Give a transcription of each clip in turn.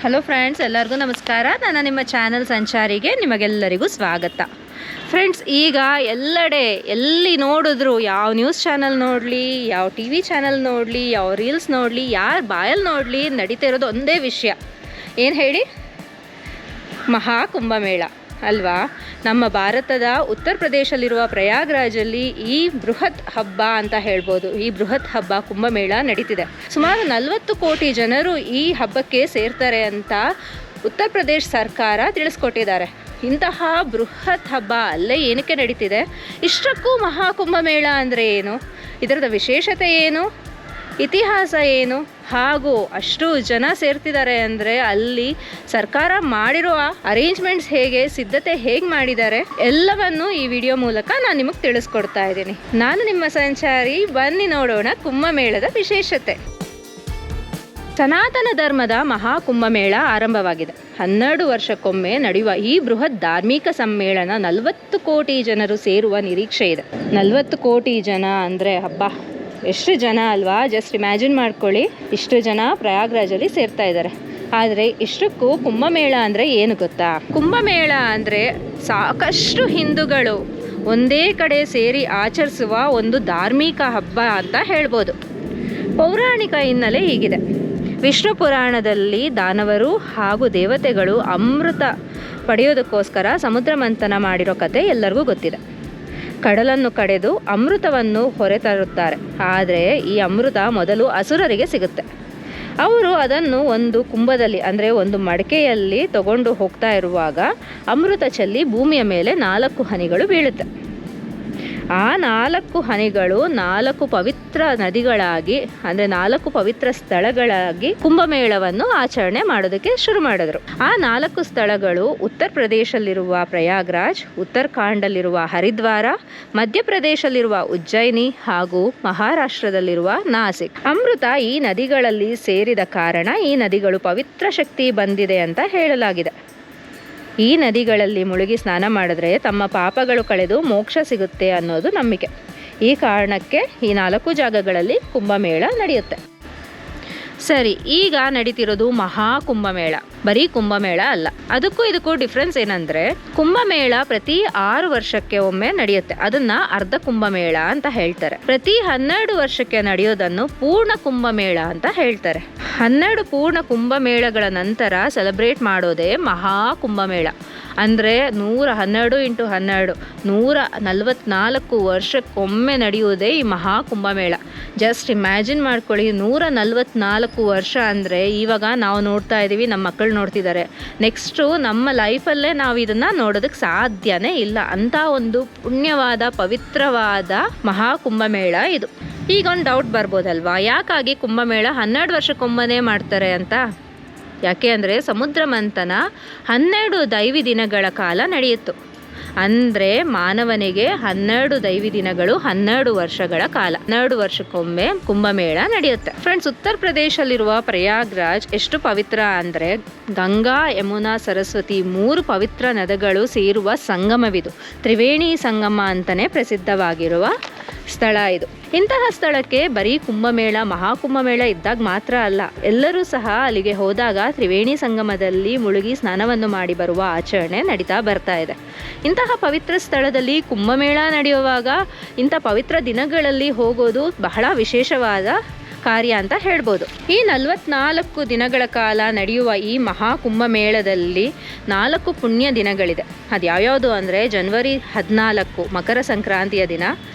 Hello friends, ಎಲ್ಲರಿಗೂ ನಮಸ್ಕಾರ. ನಾನು ನಿಮ್ಮ ಚಾನಲ್ ಸಂಚಾರಿಗೆ ನಿಮಗೆಲ್ಲರಿಗೂ ಸ್ವಾಗತ. ಫ್ರೆಂಡ್ಸ್, ಈಗ ಎಲ್ಲೆಡೆ ಎಲ್ಲಿ ನೋಡಿದ್ರು, ಯಾವ ನ್ಯೂಸ್ ಚಾನಲ್ ನೋಡಲಿ, ಯಾವ ಟಿ ವಿ ಚಾನಲ್ ನೋಡಲಿ, ಯಾವ ರೀಲ್ಸ್ ನೋಡಲಿ, ಯಾರು ಬಾಯಲ್ಲಿ ನೋಡಲಿ, ನಡೀತಾ ಇರೋದು ಒಂದೇ ವಿಷಯ. ಏನು ಹೇಳಿ? ಮಹಾಕುಂಭಮೇಳ ಅಲ್ವಾ? ನಮ್ಮ ಭಾರತದ ಉತ್ತರ ಪ್ರದೇಶದಲ್ಲಿರುವ ಪ್ರಯಾಗ್ರಾಜಲ್ಲಿ ಈ ಬೃಹತ್ ಹಬ್ಬ ಅಂತ ಹೇಳ್ಬೋದು. ಈ ಬೃಹತ್ ಹಬ್ಬ ಕುಂಭಮೇಳ ನಡೀತಿದೆ. ಸುಮಾರು 40 ಕೋಟಿ ಜನರು ಈ ಹಬ್ಬಕ್ಕೆ ಸೇರ್ತಾರೆ ಅಂತ ಉತ್ತರ ಪ್ರದೇಶ ಸರ್ಕಾರ ತಿಳಿಸ್ಕೊಟ್ಟಿದ್ದಾರೆ. ಇಂತಹ ಬೃಹತ್ ಹಬ್ಬ ಅಲ್ಲೇ ಏನಕ್ಕೆ ನಡೀತಿದೆ? ಇಷ್ಟಕ್ಕೂ ಮಹಾಕುಂಭಮೇಳ ಅಂದರೆ ಏನು? ಇದರದ ವಿಶೇಷತೆ ಏನು? ಇತಿಹಾಸ ಏನು? ಹಾಗೂ ಅಷ್ಟು ಜನ ಸೇರ್ತಿದ್ದಾರೆ ಅಂದರೆ ಅಲ್ಲಿ ಸರ್ಕಾರ ಮಾಡಿರುವ ಅರೇಂಜ್ಮೆಂಟ್ಸ್ ಹೇಗೆ, ಸಿದ್ಧತೆ ಹೇಗೆ ಮಾಡಿದ್ದಾರೆ, ಎಲ್ಲವನ್ನು ಈ ವಿಡಿಯೋ ಮೂಲಕ ನಾನು ನಿಮಗೆ ತಿಳಿಸ್ಕೊಡ್ತಾ ಇದ್ದೀನಿ. ನಾನು ನಿಮ್ಮ ಸಂಚಾರಿ. ಬನ್ನಿ ನೋಡೋಣ ಕುಂಭಮೇಳದ ವಿಶೇಷತೆ. ಸನಾತನ ಧರ್ಮದ ಮಹಾಕುಂಭಮೇಳ ಆರಂಭವಾಗಿದೆ. 12 ವರ್ಷಕ್ಕೊಮ್ಮೆ ನಡೆಯುವ ಈ ಬೃಹತ್ ಧಾರ್ಮಿಕ ಸಮ್ಮೇಳನ 40 ಕೋಟಿ ಜನರು ಸೇರುವ ನಿರೀಕ್ಷೆ ಇದೆ. 40 ಕೋಟಿ ಜನ ಅಂದರೆ ಹಬ್ಬ ಎಷ್ಟು ಜನ ಅಲ್ವಾ? ಜಸ್ಟ್ ಇಮ್ಯಾಜಿನ್ ಮಾಡ್ಕೊಳ್ಳಿ, ಇಷ್ಟು ಜನ ಪ್ರಯಾಗ್ರಾಜಲ್ಲಿ ಸೇರ್ತಾ ಇದ್ದಾರೆ. ಆದರೆ ಇಷ್ಟಕ್ಕೂ ಕುಂಭಮೇಳ ಅಂದರೆ ಏನು ಗೊತ್ತಾ? ಕುಂಭಮೇಳ ಅಂದರೆ ಸಾಕಷ್ಟು ಹಿಂದೂಗಳು ಒಂದೇ ಕಡೆ ಸೇರಿ ಆಚರಿಸುವ ಒಂದು ಧಾರ್ಮಿಕ ಹಬ್ಬ ಅಂತ ಹೇಳ್ಬೋದು. ಪೌರಾಣಿಕ ಹಿನ್ನೆಲೆ ಹೀಗಿದೆ. ವಿಷ್ಣು ಪುರಾಣದಲ್ಲಿ ದಾನವರು ಹಾಗೂ ದೇವತೆಗಳು ಅಮೃತ ಪಡೆಯೋದಕ್ಕೋಸ್ಕರ ಸಮುದ್ರ ಮಂಥನ ಮಾಡಿರೋ ಕತೆ ಎಲ್ಲರಿಗೂ ಗೊತ್ತಿದೆ. ಕಡಲನ್ನು ಕಡೆದು ಅಮೃತವನ್ನು ಹೊರತರುತ್ತಾರೆ. ಆದರೆ ಈ ಅಮೃತ ಮೊದಲು ಅಸುರರಿಗೆ ಸಿಗುತ್ತೆ. ಅವರು ಅದನ್ನು ಒಂದು ಕುಂಭದಲ್ಲಿ ಅಂದರೆ ಒಂದು ಮಡಕೆಯಲ್ಲಿ ತಗೊಂಡು ಹೋಗ್ತಾ ಇರುವಾಗ ಅಮೃತ ಚೆಲ್ಲಿ ಭೂಮಿಯ ಮೇಲೆ 4 ಹನಿಗಳು ಬೀಳುತ್ತೆ. ಆ 4 ಹನಿಗಳು 4 ಪವಿತ್ರ ನದಿಗಳಾಗಿ ಅಂದರೆ 4 ಪವಿತ್ರ ಸ್ಥಳಗಳಾಗಿ ಕುಂಭಮೇಳವನ್ನು ಆಚರಣೆ ಮಾಡೋದಕ್ಕೆ ಶುರು ಮಾಡಿದ್ರು. ಆ 4 ಸ್ಥಳಗಳು ಉತ್ತರ ಪ್ರದೇಶದಲ್ಲಿರುವ ಪ್ರಯಾಗ್ರಾಜ್, ಉತ್ತರಾಖಂಡದಲ್ಲಿರುವ ಹರಿದ್ವಾರ, ಮಧ್ಯಪ್ರದೇಶದಲ್ಲಿರುವ ಉಜ್ಜಯಿನಿ ಹಾಗೂ ಮಹಾರಾಷ್ಟ್ರದಲ್ಲಿರುವ ನಾಸಿಕ್. ಅಮೃತ ಈ ನದಿಗಳಲ್ಲಿ ಸೇರಿದ ಕಾರಣ ಈ ನದಿಗಳು ಪವಿತ್ರ ಶಕ್ತಿ ಬಂದಿದೆ ಅಂತ ಹೇಳಲಾಗಿದೆ. ಈ ನದಿಗಳಲ್ಲಿ ಮುಳುಗಿ ಸ್ನಾನ ಮಾಡಿದ್ರೆ ತಮ್ಮ ಪಾಪಗಳು ಕಳೆದು ಮೋಕ್ಷ ಸಿಗುತ್ತೆ ಅನ್ನೋದು ನಂಬಿಕೆ. ಈ ಕಾರಣಕ್ಕೆ ಈ 4 ಜಾಗಗಳಲ್ಲಿ ಕುಂಭಮೇಳ ನಡೆಯುತ್ತೆ. ಸರಿ, ಈಗ ನಡೀತಿರೋದು ಮಹಾಕುಂಭಮೇಳ. ಬರೀ ಕುಂಭಮೇಳ ಅಲ್ಲ. ಅದಕ್ಕೂ ಇದಕ್ಕೂ ಡಿಫ್ರೆನ್ಸ್ ಏನಂದರೆ, ಕುಂಭಮೇಳ ಪ್ರತಿ 6 ವರ್ಷಕ್ಕೆ ಒಮ್ಮೆ ನಡೆಯುತ್ತೆ. ಅದನ್ನ ಅರ್ಧ ಕುಂಭಮೇಳ ಅಂತ ಹೇಳ್ತಾರೆ. ಪ್ರತಿ 12 ವರ್ಷಕ್ಕೆ ನಡೆಯೋದನ್ನು ಪೂರ್ಣ ಕುಂಭಮೇಳ ಅಂತ ಹೇಳ್ತಾರೆ. 12 ಪೂರ್ಣ ಕುಂಭಮೇಳಗಳ ನಂತರ ಸೆಲೆಬ್ರೇಟ್ ಮಾಡೋದೇ ಮಹಾಕುಂಭಮೇಳ. ಅಂದರೆ 112 × 12 144 ವರ್ಷಕ್ಕೊಮ್ಮೆ ನಡೆಯುವುದೇ ಈ ಮಹಾಕುಂಭಮೇಳ. ಜಸ್ಟ್ ಇಮ್ಯಾಜಿನ್ ಮಾಡ್ಕೊಳ್ಳಿ, 144 ವರ್ಷ ಅಂದರೆ ಇವಾಗ ನಾವು ನೋಡ್ತಾ ಇದ್ದೀವಿ, ನಮ್ಮ ಮಕ್ಕಳು ನೋಡ್ತಿದ್ದಾರೆ. ನೆಕ್ಸ್ಟು ನಮ್ಮ ಲೈಫಲ್ಲೇ ನಾವು ಇದನ್ನು ನೋಡೋದಕ್ಕೆ ಸಾಧ್ಯನೇ ಇಲ್ಲ. ಅಂಥ ಒಂದು ಪುಣ್ಯವಾದ ಪವಿತ್ರವಾದ ಮಹಾಕುಂಭಮೇಳ ಇದು. ಈಗ ಒಂದು ಡೌಟ್ ಬರ್ಬೋದಲ್ವಾ, ಯಾಕಾಗಿ ಕುಂಭಮೇಳ 12 ವರ್ಷಕ್ಕೊಮ್ಮೆ ಮಾಡ್ತಾರೆ ಅಂತ? ಯಾಕೆ ಅಂದರೆ ಸಮುದ್ರ ಮಂಥನ 12 ದೈವಿ ದಿನಗಳ ಕಾಲ ನಡೆಯಿತು. ಅಂದರೆ ಮಾನವನಿಗೆ 12 ದೈವಿ ದಿನಗಳು 12 ವರ್ಷಗಳ ಕಾಲ. 12 ವರ್ಷಕ್ಕೊಮ್ಮೆ ಕುಂಭಮೇಳ ನಡೆಯುತ್ತೆ. ಫ್ರೆಂಡ್ಸ್, ಉತ್ತರ ಪ್ರದೇಶದಲ್ಲಿರುವ ಪ್ರಯಾಗ್ರಾಜ್ ಎಷ್ಟು ಪವಿತ್ರ ಅಂದರೆ ಗಂಗಾ, ಯಮುನಾ, ಸರಸ್ವತಿ 3 ಪವಿತ್ರ ನದಿಗಳು ಸೇರುವ ಸಂಗಮವಿದು. ತ್ರಿವೇಣಿ ಸಂಗಮ ಅಂತಲೇ ಪ್ರಸಿದ್ಧವಾಗಿರುವ ಸ್ಥಳ ಇದು. ಇಂತಹ ಸ್ಥಳಕ್ಕೆ ಬರೀ ಕುಂಭಮೇಳ, ಮಹಾಕುಂಭಮೇಳ ಇದ್ದಾಗ ಮಾತ್ರ ಅಲ್ಲ, ಎಲ್ಲರೂ ಸಹ ಅಲ್ಲಿಗೆ ಹೋದಾಗ ತ್ರಿವೇಣಿ ಸಂಗಮದಲ್ಲಿ ಮುಳುಗಿ ಸ್ನಾನವನ್ನು ಮಾಡಿ ಬರುವ ಆಚರಣೆ ನಡೀತಾ ಬರ್ತಾ ಇದೆ. ಇಂತಹ ಪವಿತ್ರ ಸ್ಥಳದಲ್ಲಿ ಕುಂಭಮೇಳ ನಡೆಯುವಾಗ ಇಂಥ ಪವಿತ್ರ ದಿನಗಳಲ್ಲಿ ಹೋಗೋದು ಬಹಳ ವಿಶೇಷವಾದ ಕಾರ್ಯ ಅಂತ ಹೇಳ್ಬೋದು. ಈ 44 ದಿನಗಳ ಕಾಲ ನಡೆಯುವ ಈ ಮಹಾಕುಂಭಮೇಳದಲ್ಲಿ 4 ಪುಣ್ಯ ದಿನಗಳಿದೆ. ಅದು ಯಾವ್ಯಾವುದು ಅಂದರೆ ಜನವರಿ 14 ಮಕರ ಸಂಕ್ರಾಂತಿಯ ದಿನ,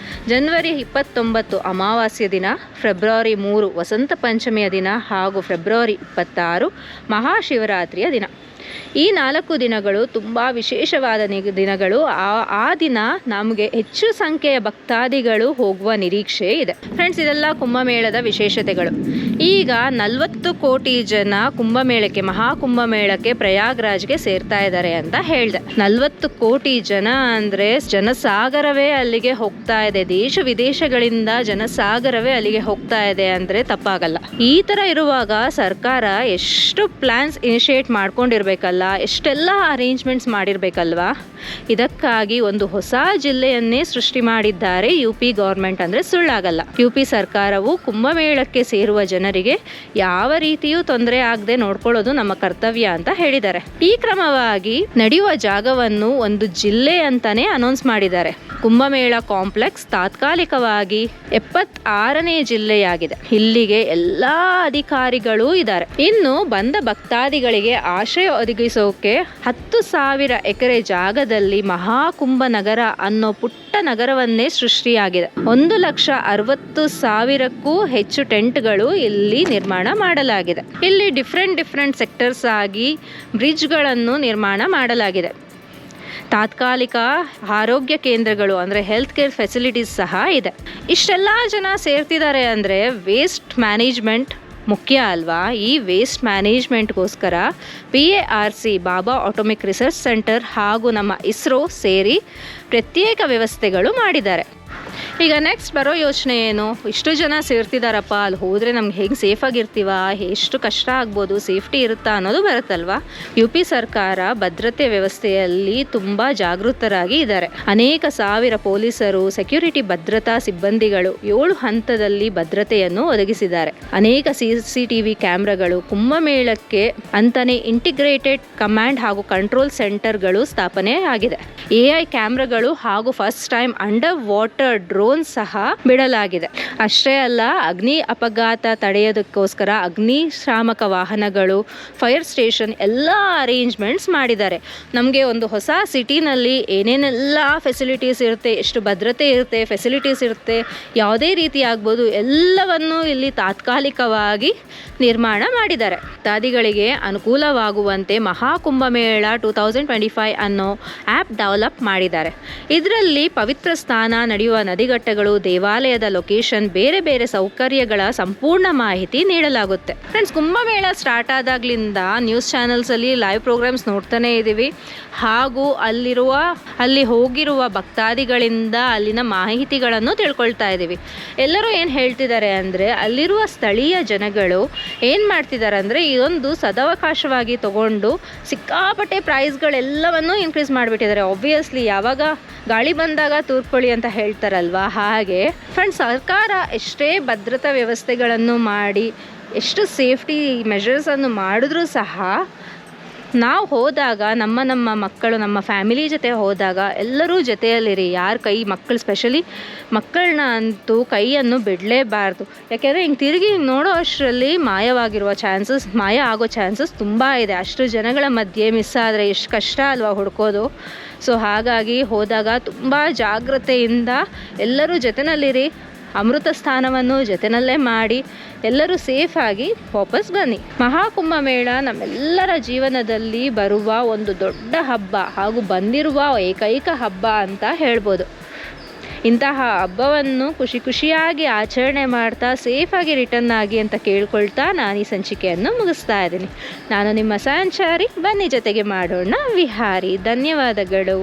ಜನವರಿ 29 ಅಮಾವಾಸ್ಯ ದಿನ, ಫೆಬ್ರವರಿ 3 ವಸಂತ ಪಂಚಮಿಯ ದಿನ ಹಾಗೂ ಫೆಬ್ರವರಿ 26 ಮಹಾಶಿವರಾತ್ರಿಯ ದಿನ. ಈ 4 ದಿನಗಳು ತುಂಬ ವಿಶೇಷವಾದ ದಿನಗಳು. ಆ ದಿನ ನಮಗೆ ಹೆಚ್ಚು ಸಂಖ್ಯೆಯ ಭಕ್ತಾದಿಗಳು ಹೋಗುವ ನಿರೀಕ್ಷೆ ಇದೆ. ಫ್ರೆಂಡ್ಸ್, ಇದೆಲ್ಲ ಕುಂಭಮೇಳದ ವಿಶೇಷತೆಗಳು. ಈಗ 40 ಕೋಟಿ ಜನ ಕುಂಭಮೇಳಕ್ಕೆ, ಮಹಾಕುಂಭಮೇಳಕ್ಕೆ ಪ್ರಯಾಗ್ರಾಜ್ಗೆ ಸೇರ್ತಾ ಇದ್ದಾರೆ ಅಂತ ಹೇಳಿದೆ. 40 ಕೋಟಿ ಜನ ಅಂದರೆ ಜನಸಾಗರವೇ ಅಲ್ಲಿಗೆ ಹೋಗ್ತಾ ಇದೆ. ದೇಶ ವಿದೇಶಗಳಿಂದ ಜನಸಾಗರವೇ ಅಲ್ಲಿಗೆ ಹೋಗ್ತಾ ಇದೆ ಅಂದರೆ ತಪ್ಪಾಗಲ್ಲ. ಈ ಥರ ಇರುವಾಗ ಸರ್ಕಾರ ಎಷ್ಟು ಪ್ಲಾನ್ಸ್ ಇನಿಷಿಯೇಟ್ ಮಾಡ್ಕೊಂಡಿರ್ಬೇಕು ಮಾಡಿರಬೇಕಲ್ಲ, ಎಷ್ಟೆಲ್ಲ ಅರೇಂಜ್ಮೆಂಟ್ಸ್ ಮಾಡಿರಬೇಕಲ್ವಾ. ಇದಕ್ಕಾಗಿ ಒಂದು ಹೊಸ ಜಿಲ್ಲೆಯನ್ನೇ ಸೃಷ್ಟಿ ಮಾಡಿದ್ದಾರೆ ಯು ಪಿ ಗೌರ್ಮೆಂಟ್. ಅಂದರೆ ಸುಳ್ಳಾಗಲ್ಲ. ಯು ಪಿ ಸರ್ಕಾರವು ಕುಂಭಮೇಳಕ್ಕೆ ಸೇರುವ ಜನರಿಗೆ ಯಾವ ರೀತಿಯೂ ತೊಂದರೆ ಆಗದೆ ನೋಡ್ಕೊಳ್ಳೋದು ನಮ್ಮ ಕರ್ತವ್ಯ ಅಂತ ಹೇಳಿದ್ದಾರೆ. ಈ ಕ್ರಮವಾಗಿ ನಡೆಯುವ ಜಾಗವನ್ನು ಒಂದು ಜಿಲ್ಲೆ ಅಂತಾನೆ ಅನೌನ್ಸ್ ಮಾಡಿದ್ದಾರೆ. ಕುಂಭಮೇಳ ಕಾಂಪ್ಲೆಕ್ಸ್ ತಾತ್ಕಾಲಿಕವಾಗಿ 76ನೇ ಜಿಲ್ಲೆಯಾಗಿದೆ. ಇಲ್ಲಿಗೆ ಎಲ್ಲಾ ಅಧಿಕಾರಿಗಳು ಇದ್ದಾರೆ. ಇನ್ನು ಬಂದ ಭಕ್ತಾದಿಗಳಿಗೆ ಆಶ್ರಯ ಒದಗಿಸೋಕೆ 10,000 ಎಕರೆ ಜಾಗದಲ್ಲಿ ಮಹಾಕುಂಭ ನಗರ ಅನ್ನೋ ಪುಟ್ಟ ನಗರವನ್ನೇ ಸೃಷ್ಟಿಯಾಗಿದೆ. 1,60,000ಕ್ಕೂ ಹೆಚ್ಚು ಟೆಂಟ್ಗಳು ಇಲ್ಲಿ ನಿರ್ಮಾಣ ಮಾಡಲಾಗಿದೆ. ಇಲ್ಲಿ ಡಿಫ್ರೆಂಟ್ ಸೆಕ್ಟರ್ಸ್ ಆಗಿ ಬ್ರಿಡ್ಜ್ಗಳನ್ನು ನಿರ್ಮಾಣ ಮಾಡಲಾಗಿದೆ. ತಾತ್ಕಾಲಿಕ ಆರೋಗ್ಯ ಕೇಂದ್ರಗಳು ಅಂದರೆ ಹೆಲ್ತ್ ಕೇರ್ ಫೆಸಿಲಿಟೀಸ್ ಸಹ ಇದೆ. ಇಷ್ಟೆಲ್ಲ ಜನ ಸೇರ್ತಿದ್ದಾರೆ ಅಂದರೆ ವೇಸ್ಟ್ ಮ್ಯಾನೇಜ್ಮೆಂಟ್ ಮುಖ್ಯ ಅಲ್ವಾ. ಈ ವೇಸ್ಟ್ ಮ್ಯಾನೇಜ್ಮೆಂಟ್ಗೋಸ್ಕರ PARC ಬಾಬಾ ಆಟೋಮಿಕ್ ರಿಸರ್ಚ್ ಸೆಂಟರ್ ಹಾಗೂ ನಮ್ಮ ಇಸ್ರೋ ಸೇರಿ ಪ್ರತ್ಯೇಕ ವ್ಯವಸ್ಥೆಗಳು ಮಾಡಿದ್ದಾರೆ. ಈಗ ನೆಕ್ಸ್ಟ್ ಬರೋ ಯೋಚನೆ ಏನು, ಇಷ್ಟು ಜನ ಸೇರ್ತಿದಾರಪ್ಪ, ಅಲ್ಲಿ ಹೋದರೆ ನಮ್ಗೆ ಹೇಗೆ ಸೇಫಾಗಿರ್ತೀವ, ಎಷ್ಟು ಕಷ್ಟ ಆಗ್ಬೋದು, ಸೇಫ್ಟಿ ಇರುತ್ತಾ ಅನ್ನೋದು ಬರುತ್ತಲ್ವಾ. ಯು ಪಿ ಸರ್ಕಾರ ಭದ್ರತೆ ವ್ಯವಸ್ಥೆಯಲ್ಲಿ ತುಂಬ ಜಾಗೃತರಾಗಿ ಇದ್ದಾರೆ. ಅನೇಕ ಸಾವಿರ ಪೊಲೀಸರು, ಸೆಕ್ಯೂರಿಟಿ ಭದ್ರತಾ ಸಿಬ್ಬಂದಿಗಳು 7 ಹಂತದಲ್ಲಿ ಭದ್ರತೆಯನ್ನು ಒದಗಿಸಿದ್ದಾರೆ. ಅನೇಕ CCTV ಕ್ಯಾಮ್ರಾಗಳು, ಕುಂಭಮೇಳಕ್ಕೆ ಅಂತಾನೆ ಇಂಟಿಗ್ರೇಟೆಡ್ ಕಮಾಂಡ್ ಹಾಗೂ ಕಂಟ್ರೋಲ್ ಸೆಂಟರ್ಗಳು ಸ್ಥಾಪನೆ ಆಗಿದೆ. AI ಕ್ಯಾಮ್ರಾಗಳು ಹಾಗೂ first time under water drone ಸಹ ಬಿಡಲಾಗಿದೆ. ಅಷ್ಟೇ ಅಲ್ಲ, ಅಗ್ನಿ ಅಪಘಾತ ತಡೆಯೋದಕ್ಕೋಸ್ಕರ ಅಗ್ನಿಶಾಮಕ ವಾಹನಗಳು, ಫೈರ್ ಸ್ಟೇಷನ್ ಎಲ್ಲ ಅರೇಂಜ್ಮೆಂಟ್ಸ್ ಮಾಡಿದ್ದಾರೆ. ನಮಗೆ ಒಂದು ಹೊಸ ಸಿಟಿನಲ್ಲಿ ಏನೇನೆಲ್ಲ ಫೆಸಿಲಿಟೀಸ್ ಇರುತ್ತೆ, ಎಷ್ಟು ಭದ್ರತೆ ಇರುತ್ತೆ, ಫೆಸಿಲಿಟೀಸ್ ಇರುತ್ತೆ, ಯಾವುದೇ ರೀತಿ ಆಗ್ಬೋದು, ಎಲ್ಲವನ್ನು ಇಲ್ಲಿ ತಾತ್ಕಾಲಿಕವಾಗಿ ನಿರ್ಮಾಣ ಮಾಡಿದ್ದಾರೆ. ಭಕ್ತಾದಿಗಳಿಗೆ ಅನುಕೂಲವಾಗುವಂತೆ ಮಹಾಕುಂಭಮೇಳ 2025 ಅನ್ನೋ ಆ್ಯಪ್ ಡೆವಲಪ್ ಮಾಡಿದ್ದಾರೆ. ಇದರಲ್ಲಿ ಪವಿತ್ರ ಸ್ನಾನ ನಡೆಯುವ ನದಿಘಟ್ಟಗಳು, ದೇವಾಲಯದ ಲೊಕೇಶನ್, ಬೇರೆ ಬೇರೆ ಸೌಕರ್ಯಗಳ ಸಂಪೂರ್ಣ ಮಾಹಿತಿ ನೀಡಲಾಗುತ್ತೆ. ಫ್ರೆಂಡ್ಸ್, ಕುಂಭಮೇಳ ಸ್ಟಾರ್ಟ್ ಆದಾಗ್ಲಿಂದ ನ್ಯೂಸ್ ಚಾನೆಲ್ಸಲ್ಲಿ ಲೈವ್ ಪ್ರೋಗ್ರಾಮ್ಸ್ ನೋಡ್ತಾನೆ ಇದ್ದೀವಿ. ಹಾಗೂ ಅಲ್ಲಿ ಹೋಗಿರುವ ಭಕ್ತಾದಿಗಳಿಂದ ಅಲ್ಲಿನ ಮಾಹಿತಿಗಳನ್ನು ತಿಳ್ಕೊಳ್ತಾ ಇದ್ದೀವಿ. ಎಲ್ಲರೂ ಏನು ಹೇಳ್ತಿದ್ದಾರೆ ಅಂದರೆ, ಅಲ್ಲಿರುವ ಸ್ಥಳೀಯ ಜನಗಳು ಏನು ಮಾಡ್ತಿದ್ದಾರೆ ಅಂದರೆ, ಇದೊಂದು ಸದವಕಾಶವಾಗಿ ತಗೊಂಡು ಸಿಕ್ಕಾಪಟ್ಟೆ ಪ್ರೈಸ್ಗಳೆಲ್ಲವನ್ನೂ ಇನ್ಕ್ರೀಸ್ ಮಾಡಿಬಿಟ್ಟಿದ್ದಾರೆ. ಆಬ್ವಿಯಸ್ಲಿ ಯಾವಾಗ ಗಾಳಿ ಬಂದಾಗ ತೂರ್ಕೊಳ್ಳಿ ಅಂತ ಹೇಳ್ತಾರಲ್ವ, ಹಾಗೆ ಫ್ರೆಂಡ್ಸ್, ಸರ್ಕಾರ ಎಷ್ಟೇ ಭದ್ರತಾ ವ್ಯವಸ್ಥೆಗಳನ್ನು ಮಾಡಿ, ಎಷ್ಟು ಸೇಫ್ಟಿ ಮೆಷರ್ಸನ್ನು ಮಾಡಿದ್ರೂ ಸಹ ನಾವು ಹೋದಾಗ ನಮ್ಮ ಮಕ್ಕಳು, ನಮ್ಮ ಫ್ಯಾಮಿಲಿ ಜೊತೆ ಹೋದಾಗ ಎಲ್ಲರೂ ಜೊತೆಯಲ್ಲಿರಿ. ಮಕ್ಕಳು ಸ್ಪೆಷಲಿ ಮಕ್ಕಳನ್ನ ಅಂತೂ ಕೈಯನ್ನು ಬಿಡಲೇಬಾರ್ದು. ಯಾಕೆಂದರೆ ಹಿಂಗೆ ತಿರುಗಿ ನೋಡೋ ಅಷ್ಟರಲ್ಲಿ ಮಾಯ ಆಗೋ ಚಾನ್ಸಸ್ ತುಂಬ ಇದೆ. ಅಷ್ಟು ಜನಗಳ ಮಧ್ಯೆ ಮಿಸ್ ಆದರೆ ಎಷ್ಟು ಕಷ್ಟ ಅಲ್ವಾ ಹುಡ್ಕೋದು. ಸೊ ಹಾಗಾಗಿ ಹೋದಾಗ ತುಂಬ ಜಾಗ್ರತೆಯಿಂದ ಎಲ್ಲರೂ ಜೊತೆಯಲ್ಲಿರಿ. ಅಮೃತ ಸ್ಥಾನವನ್ನು ಜೊತೆಯಲ್ಲೇ ಮಾಡಿ ಎಲ್ಲರೂ ಸೇಫಾಗಿ ವಾಪಸ್ ಬನ್ನಿ. ಮಹಾಕುಂಭ ಮೇಳ ನಮ್ಮೆಲ್ಲರ ಜೀವನದಲ್ಲಿ ಬರುವ ಒಂದು ದೊಡ್ಡ ಹಬ್ಬ ಹಾಗೂ ಬಂದಿರುವ ಏಕೈಕ ಹಬ್ಬ ಅಂತ ಹೇಳ್ಬೋದು. ಇಂತಹ ಹಬ್ಬವನ್ನು ಖುಷಿಯಾಗಿ ಆಚರಣೆ ಮಾಡ್ತಾ ಸೇಫಾಗಿ ರಿಟರ್ನ್ ಆಗಿ ಅಂತ ಕೇಳ್ಕೊಳ್ತಾ ನಾನು ಈ ಸಂಚಿಕೆಯನ್ನು ಮುಗಿಸ್ತಾ ಇದ್ದೀನಿ. ನಾನು ನಿಮ್ಮ ಸಂಚಾರಿ, ಬನ್ನಿ ಜೊತೆಗೆ ಮಾಡೋಣ ವಿಹಾರಿ. ಧನ್ಯವಾದಗಳು.